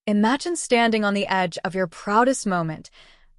Imagine standing on the edge of your proudest moment,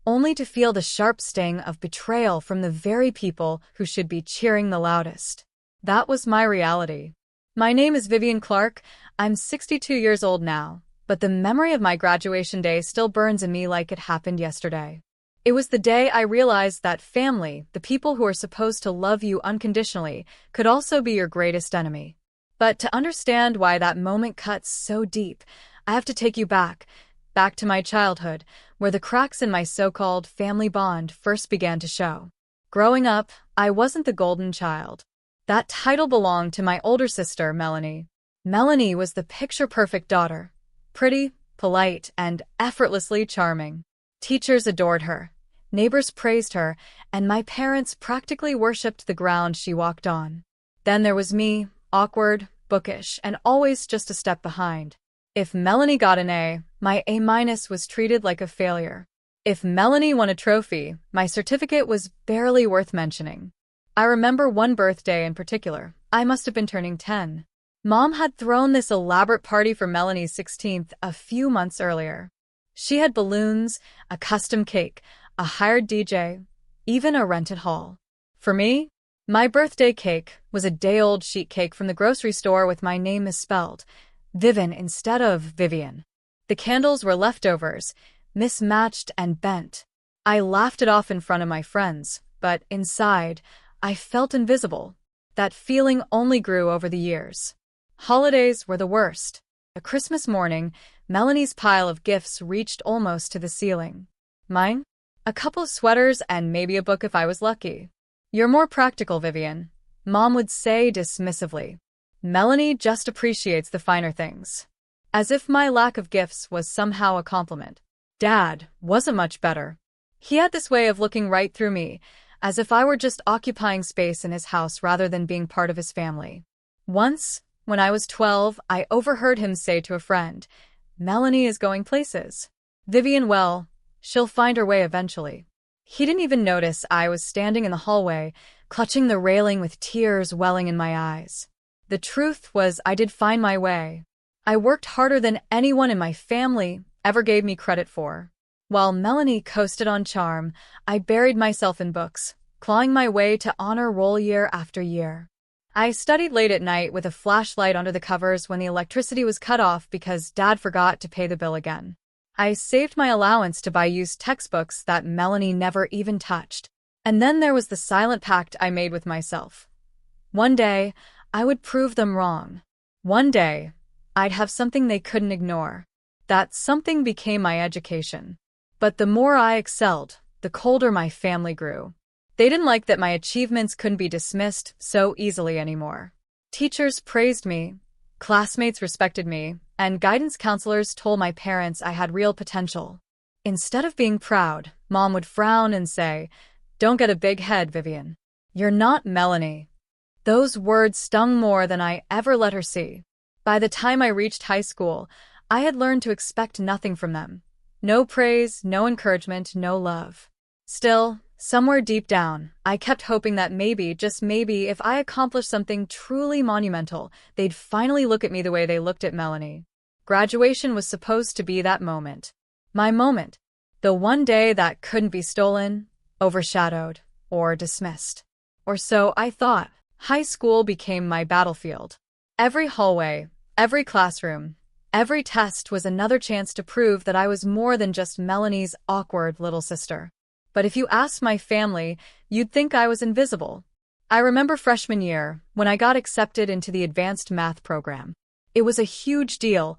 only to feel the sharp sting of betrayal from the very people who should be cheering the loudest. That was my reality. My name is Vivian Clark. I'm 62 years old now, but the memory of my graduation day still burns in me like it happened yesterday. It was the day I realized that family, the people who are supposed to love you unconditionally, could also be your greatest enemy. But to understand why that moment cuts so deep, I have to take you back to my childhood, where the cracks in my so-called family bond first began to show. Growing up, I wasn't the golden child. That title belonged to my older sister, Melanie. Melanie was the picture-perfect daughter, pretty, polite, and effortlessly charming. Teachers adored her, neighbors praised her, and my parents practically worshipped the ground she walked on. Then there was me, awkward, bookish, and always just a step behind. If Melanie got an A, my A- was treated like a failure. If Melanie won a trophy, my certificate was barely worth mentioning. I remember one birthday in particular. I must have been turning 10. Mom had thrown this elaborate party for Melanie's 16th a few months earlier. She had balloons, a custom cake, a hired DJ, even a rented hall. For me, my birthday cake was a day-old sheet cake from the grocery store with my name misspelled, Vivian instead of Vivian. The candles were leftovers, mismatched and bent. I laughed it off in front of my friends, but inside, I felt invisible. That feeling only grew over the years. Holidays were the worst. A Christmas morning, Melanie's pile of gifts reached almost to the ceiling. Mine? A couple of sweaters and maybe a book if I was lucky. You're more practical, Vivian, Mom would say dismissively. Melanie just appreciates the finer things. As if my lack of gifts was somehow a compliment. Dad wasn't much better. He had this way of looking right through me, as if I were just occupying space in his house rather than being part of his family. Once, when I was 12, I overheard him say to a friend, "Melanie is going places. Vivian, well, she'll find her way eventually." He didn't even notice I was standing in the hallway, clutching the railing with tears welling in my eyes. The truth was I did find my way. I worked harder than anyone in my family ever gave me credit for. While Melanie coasted on charm, I buried myself in books, clawing my way to honor roll year after year. I studied late at night with a flashlight under the covers when the electricity was cut off because Dad forgot to pay the bill again. I saved my allowance to buy used textbooks that Melanie never even touched. And then there was the silent pact I made with myself. One day, I would prove them wrong. One day, I'd have something they couldn't ignore. That something became my education. But the more I excelled, the colder my family grew. They didn't like that my achievements couldn't be dismissed so easily anymore. Teachers praised me, classmates respected me, and guidance counselors told my parents I had real potential. Instead of being proud, Mom would frown and say, "Don't get a big head, Vivian. You're not Melanie." Those words stung more than I ever let her see. By the time I reached high school, I had learned to expect nothing from them. No praise, no encouragement, no love. Still, somewhere deep down, I kept hoping that maybe, just maybe, if I accomplished something truly monumental, they'd finally look at me the way they looked at Melanie. Graduation was supposed to be that moment. My moment. The one day that couldn't be stolen, overshadowed, or dismissed. Or so I thought. High school became my battlefield. Every hallway, every classroom, every test was another chance to prove that I was more than just Melanie's awkward little sister. But if you asked my family, you'd think I was invisible. I remember freshman year, when I got accepted into the advanced math program. It was a huge deal.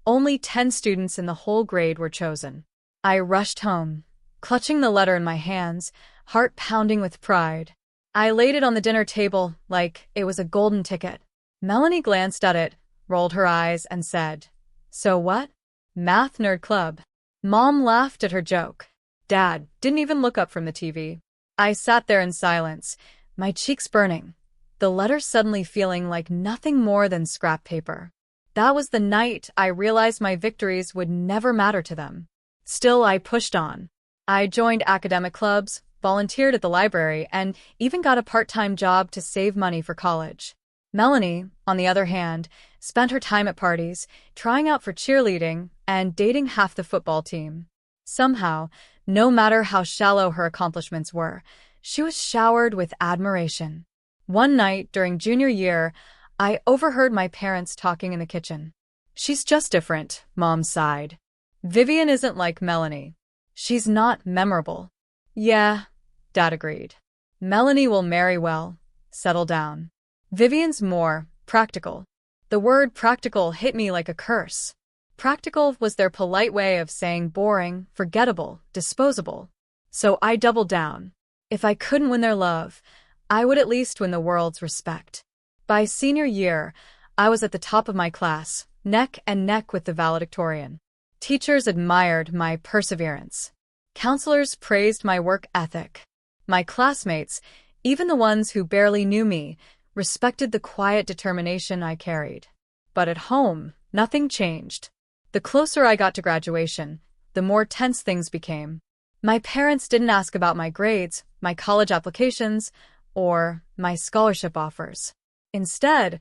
Only 10 students in the whole grade were chosen. I rushed home, clutching the letter in my hands, heart pounding with pride. I laid it on the dinner table like it was a golden ticket. Melanie glanced at it, rolled her eyes, and said, "So what? Math nerd club." Mom laughed at her joke. Dad didn't even look up from the TV. I sat there in silence, my cheeks burning, the letter suddenly feeling like nothing more than scrap paper. That was the night I realized my victories would never matter to them. Still, I pushed on. I joined academic clubs, volunteered at the library, and even got a part-time job to save money for college. Melanie, on the other hand, spent her time at parties, trying out for cheerleading, and dating half the football team. Somehow, no matter how shallow her accomplishments were, she was showered with admiration. One night during junior year, I overheard my parents talking in the kitchen. "She's just different," Mom sighed. "Vivian isn't like Melanie. She's not memorable." "Yeah," Dad agreed. "Melanie will marry well, settle down. Vivian's more practical." The word practical hit me like a curse. Practical was their polite way of saying boring, forgettable, disposable. So I doubled down. If I couldn't win their love, I would at least win the world's respect. By senior year, I was at the top of my class, neck and neck with the valedictorian. Teachers admired my perseverance. Counselors praised my work ethic. My classmates, even the ones who barely knew me, respected the quiet determination I carried. But at home, nothing changed. The closer I got to graduation, the more tense things became. My parents didn't ask about my grades, my college applications, or my scholarship offers. Instead,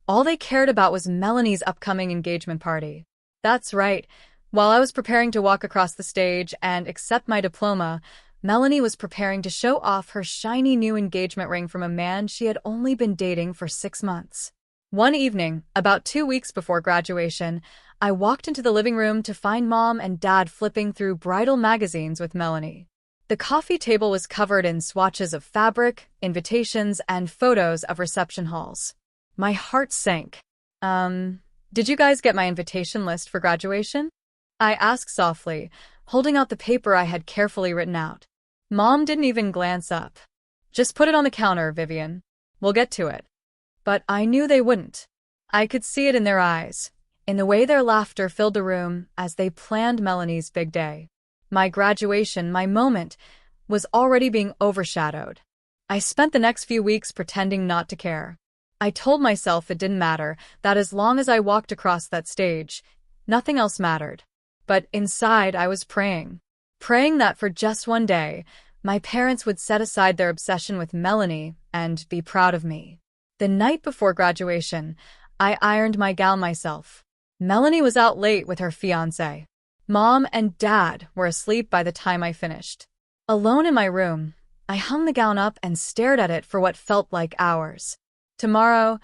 all they cared about was Melanie's upcoming engagement party. That's right. While I was preparing to walk across the stage and accept my diploma, Melanie was preparing to show off her shiny new engagement ring from a man she had only been dating for 6 months. One evening, about 2 weeks before graduation, I walked into the living room to find Mom and Dad flipping through bridal magazines with Melanie. The coffee table was covered in swatches of fabric, invitations, and photos of reception halls. My heart sank. Did you guys get my invitation list for graduation?" I asked softly, holding out the paper I had carefully written out. Mom didn't even glance up. "Just put it on the counter, Vivian. We'll get to it." But I knew they wouldn't. I could see it in their eyes, in the way their laughter filled the room as they planned Melanie's big day. My graduation, my moment, was already being overshadowed. I spent the next few weeks pretending not to care. I told myself it didn't matter, that as long as I walked across that stage, nothing else mattered. But inside I was praying that for just one day, my parents would set aside their obsession with Melanie and be proud of me. The night before graduation, I ironed my gown myself. Melanie was out late with her fiancé. Mom and Dad were asleep by the time I finished. Alone in my room, I hung the gown up and stared at it for what felt like hours. "Tomorrow,"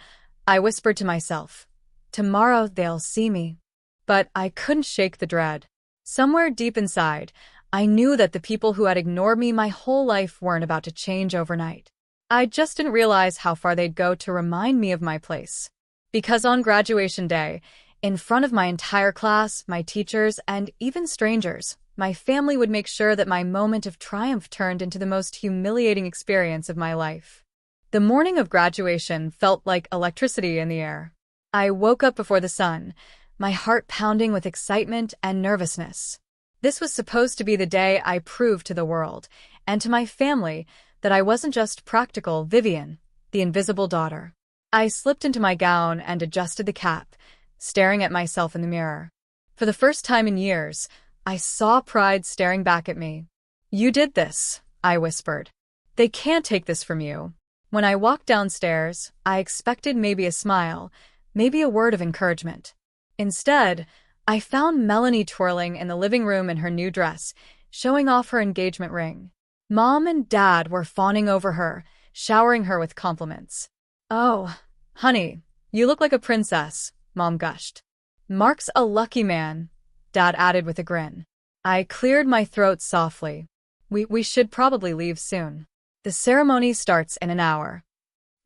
I whispered to myself, "tomorrow they'll see me." But I couldn't shake the dread. Somewhere deep inside, I knew that the people who had ignored me my whole life weren't about to change overnight. I just didn't realize how far they'd go to remind me of my place. Because on graduation day, in front of my entire class, my teachers, and even strangers, my family would make sure that my moment of triumph turned into the most humiliating experience of my life. The morning of graduation felt like electricity in the air. I woke up before the sun, my heart pounding with excitement and nervousness. This was supposed to be the day I proved to the world, and to my family, that I wasn't just practical Vivian, the invisible daughter. I slipped into my gown and adjusted the cap, staring at myself in the mirror. For the first time in years, I saw pride staring back at me. "You did this," I whispered. "They can't take this from you." When I walked downstairs, I expected maybe a smile, maybe a word of encouragement. Instead, I found Melanie twirling in the living room in her new dress, showing off her engagement ring. Mom and Dad were fawning over her, showering her with compliments. "Oh, honey, you look like a princess," Mom gushed. "Mark's a lucky man," Dad added with a grin. I cleared my throat softly. We should probably leave soon. The ceremony starts in an hour."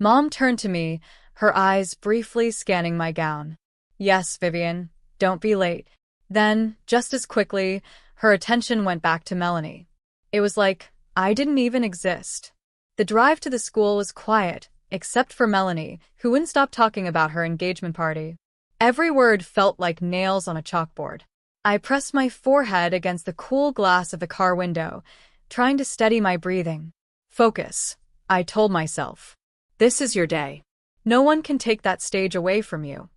Mom turned to me, her eyes briefly scanning my gown. "Yes, Vivian, don't be late." Then, just as quickly, her attention went back to Melanie. It was like I didn't even exist. The drive to the school was quiet, except for Melanie, who wouldn't stop talking about her engagement party. Every word felt like nails on a chalkboard. I pressed my forehead against the cool glass of the car window, trying to steady my breathing. "Focus," I told myself. "This is your day. No one can take that stage away from you."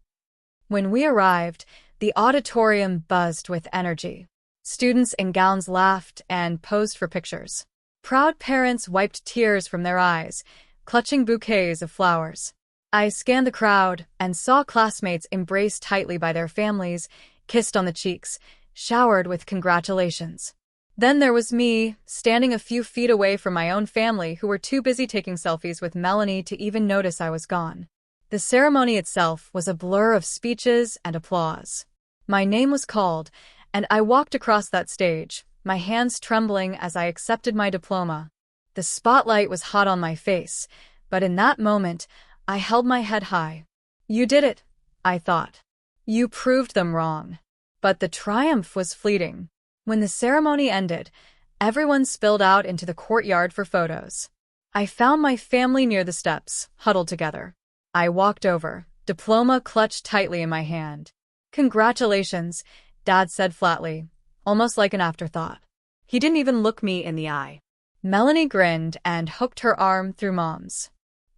When we arrived, the auditorium buzzed with energy. Students in gowns laughed and posed for pictures. Proud parents wiped tears from their eyes, clutching bouquets of flowers. I scanned the crowd and saw classmates embraced tightly by their families, kissed on the cheeks, showered with congratulations. Then there was me, standing a few feet away from my own family who were too busy taking selfies with Melanie to even notice I was gone. The ceremony itself was a blur of speeches and applause. My name was called, and I walked across that stage, my hands trembling as I accepted my diploma. The spotlight was hot on my face, but in that moment, I held my head high. You did it, I thought. You proved them wrong. But the triumph was fleeting. When the ceremony ended, everyone spilled out into the courtyard for photos. I found my family near the steps, huddled together. I walked over, diploma clutched tightly in my hand. Congratulations, Dad said flatly, almost like an afterthought. He didn't even look me in the eye. Melanie grinned and hooked her arm through Mom's.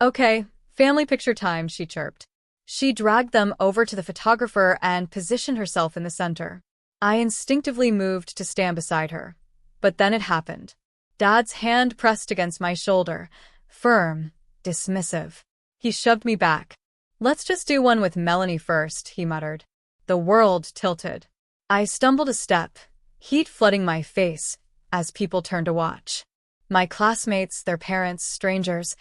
Okay, family picture time, she chirped. She dragged them over to the photographer and positioned herself in the center. I instinctively moved to stand beside her. But then it happened. Dad's hand pressed against my shoulder, firm, dismissive. He shoved me back. Let's just do one with Melanie first, he muttered. The world tilted. I stumbled a step, heat flooding my face, as people turned to watch. My classmates, their parents, strangers,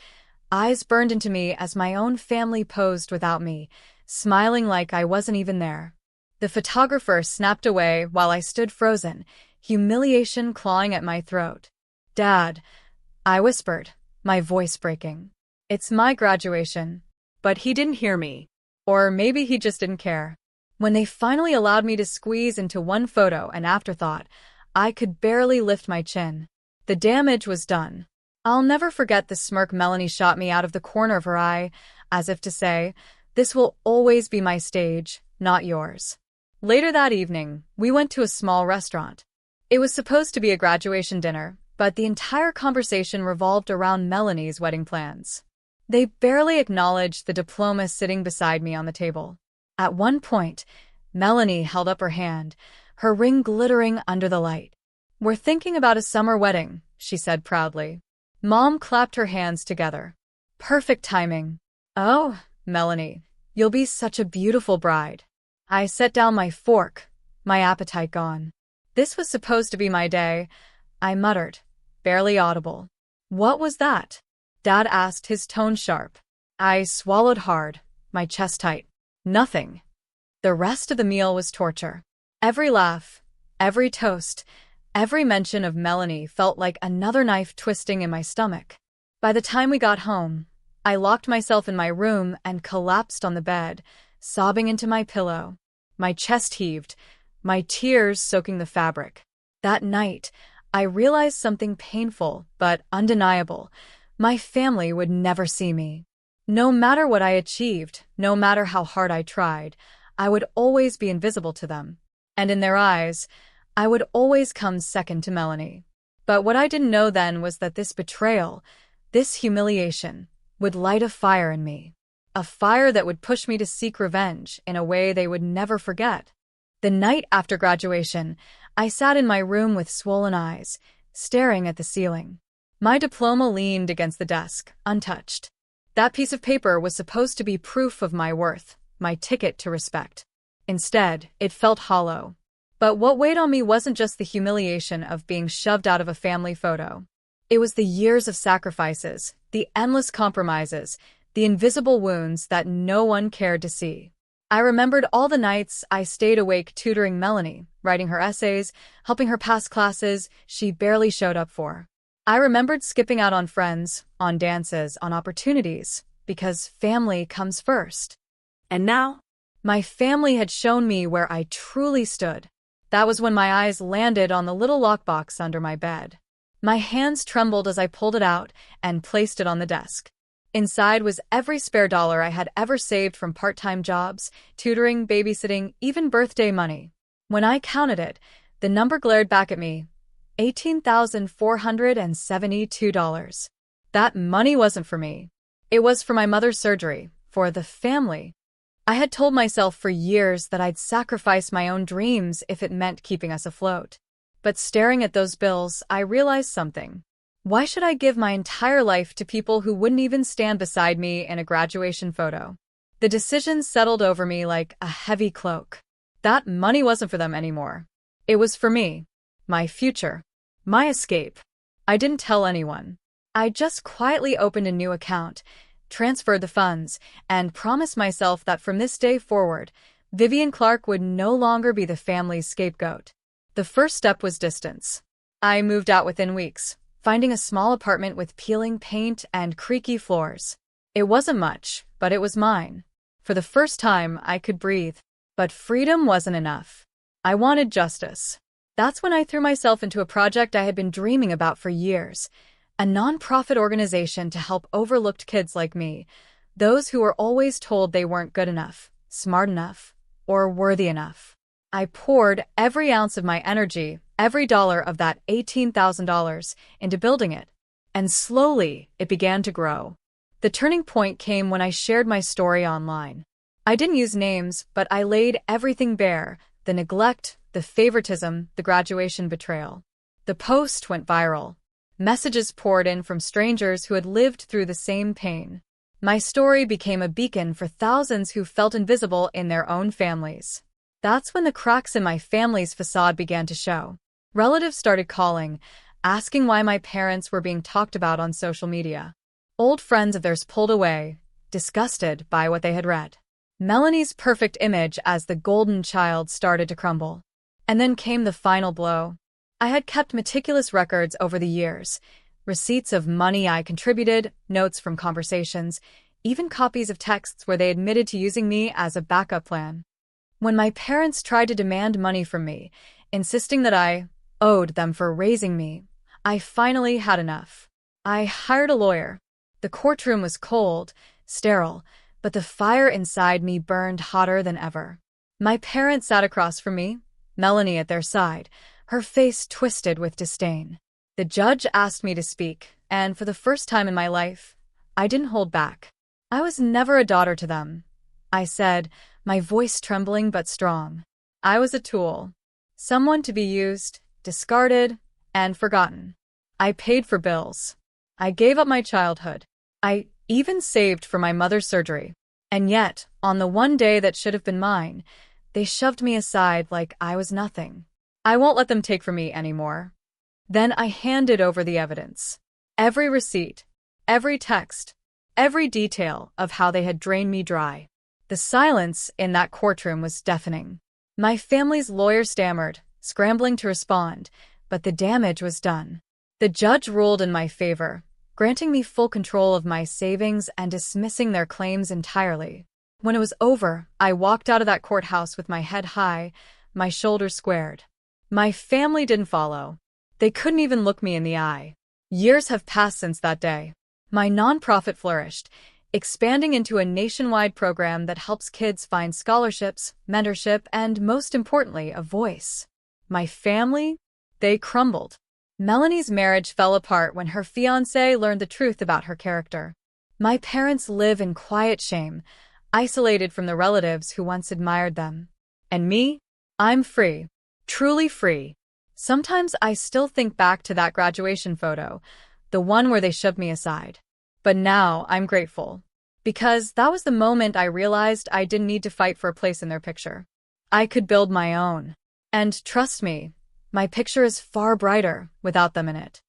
eyes burned into me as my own family posed without me, smiling like I wasn't even there. The photographer snapped away while I stood frozen, humiliation clawing at my throat. Dad, I whispered, my voice breaking. It's my graduation. But he didn't hear me. Or maybe he just didn't care. When they finally allowed me to squeeze into one photo, an afterthought, I could barely lift my chin. The damage was done. I'll never forget the smirk Melanie shot me out of the corner of her eye, as if to say, this will always be my stage, not yours. Later that evening, we went to a small restaurant. It was supposed to be a graduation dinner, but the entire conversation revolved around Melanie's wedding plans. They barely acknowledged the diploma sitting beside me on the table. At one point, Melanie held up her hand, her ring glittering under the light. We're thinking about a summer wedding, she said proudly. Mom clapped her hands together. Perfect timing. Oh, Melanie, you'll be such a beautiful bride. I set down my fork, my appetite gone. This was supposed to be my day, I muttered, barely audible. What was that? Dad asked, his tone sharp. I swallowed hard, my chest tight. Nothing. The rest of the meal was torture. Every laugh, every toast, every mention of Melanie felt like another knife twisting in my stomach. By the time we got home, I locked myself in my room and collapsed on the bed, sobbing into my pillow. My chest heaved, my tears soaking the fabric. That night, I realized something painful but undeniable. My family would never see me. No matter what I achieved, no matter how hard I tried, I would always be invisible to them. And in their eyes, I would always come second to Melanie. But what I didn't know then was that this betrayal, this humiliation, would light a fire in me. A fire that would push me to seek revenge in a way they would never forget. The night after graduation, I sat in my room with swollen eyes, staring at the ceiling. My diploma leaned against the desk, untouched. That piece of paper was supposed to be proof of my worth, my ticket to respect. Instead, it felt hollow. But what weighed on me wasn't just the humiliation of being shoved out of a family photo. It was the years of sacrifices, the endless compromises, the invisible wounds that no one cared to see. I remembered all the nights I stayed awake tutoring Melanie, writing her essays, helping her pass classes she barely showed up for. I remembered skipping out on friends, on dances, on opportunities, because family comes first. And now, my family had shown me where I truly stood. That was when my eyes landed on the little lockbox under my bed. My hands trembled as I pulled it out and placed it on the desk. Inside was every spare dollar I had ever saved from part-time jobs, tutoring, babysitting, even birthday money. When I counted it, the number glared back at me. $18,472. That money wasn't for me. It was for my mother's surgery, for the family. I had told myself for years that I'd sacrifice my own dreams if it meant keeping us afloat. But staring at those bills, I realized something. Why should I give my entire life to people who wouldn't even stand beside me in a graduation photo? The decision settled over me like a heavy cloak. That money wasn't for them anymore. It was for me, my future, my escape. I didn't tell anyone. I just quietly opened a new account, transferred the funds, and promised myself that from this day forward, Vivian Clark would no longer be the family's scapegoat. The first step was distance. I moved out within weeks, finding a small apartment with peeling paint and creaky floors. It wasn't much, but it was mine. For the first time, I could breathe. But freedom wasn't enough. I wanted justice. That's when I threw myself into a project I had been dreaming about for years, a nonprofit organization to help overlooked kids like me, those who were always told they weren't good enough, smart enough, or worthy enough. I poured every ounce of my energy, every dollar of that $18,000, into building it. And slowly, it began to grow. The turning point came when I shared my story online. I didn't use names, but I laid everything bare: the neglect, the favoritism, the graduation betrayal. The post went viral. Messages poured in from strangers who had lived through the same pain. My story became a beacon for thousands who felt invisible in their own families. That's when the cracks in my family's facade began to show. Relatives started calling, asking why my parents were being talked about on social media. Old friends of theirs pulled away, disgusted by what they had read. Melanie's perfect image as the golden child started to crumble. And then came the final blow. I had kept meticulous records over the years, receipts of money I contributed, notes from conversations, even copies of texts where they admitted to using me as a backup plan. When my parents tried to demand money from me, insisting that I owed them for raising me, I finally had enough. I hired a lawyer. The courtroom was cold, sterile, but the fire inside me burned hotter than ever. My parents sat across from me, Melanie at their side, her face twisted with disdain. The judge asked me to speak, and for the first time in my life, I didn't hold back. I was never a daughter to them, I said, my voice trembling but strong. I was a tool, someone to be used, discarded, and forgotten. I paid for bills. I gave up my childhood. I even saved for my mother's surgery. And yet, on the one day that should have been mine, they shoved me aside like I was nothing. I won't let them take from me anymore. Then I handed over the evidence. Every receipt, every text, every detail of how they had drained me dry. The silence in that courtroom was deafening. My family's lawyer stammered, scrambling to respond, but the damage was done. The judge ruled in my favor, granting me full control of my savings and dismissing their claims entirely. When it was over, I walked out of that courthouse with my head high, my shoulders squared. My family didn't follow. They couldn't even look me in the eye. Years have passed since that day. My nonprofit flourished, expanding into a nationwide program that helps kids find scholarships, mentorship, and most importantly, a voice. My family? They crumbled. Melanie's marriage fell apart when her fiancé learned the truth about her character. My parents live in quiet shame, isolated from the relatives who once admired them. And me? I'm free. Truly free. Sometimes I still think back to that graduation photo, the one where they shoved me aside. But now I'm grateful. Because that was the moment I realized I didn't need to fight for a place in their picture. I could build my own. And trust me, my picture is far brighter without them in it.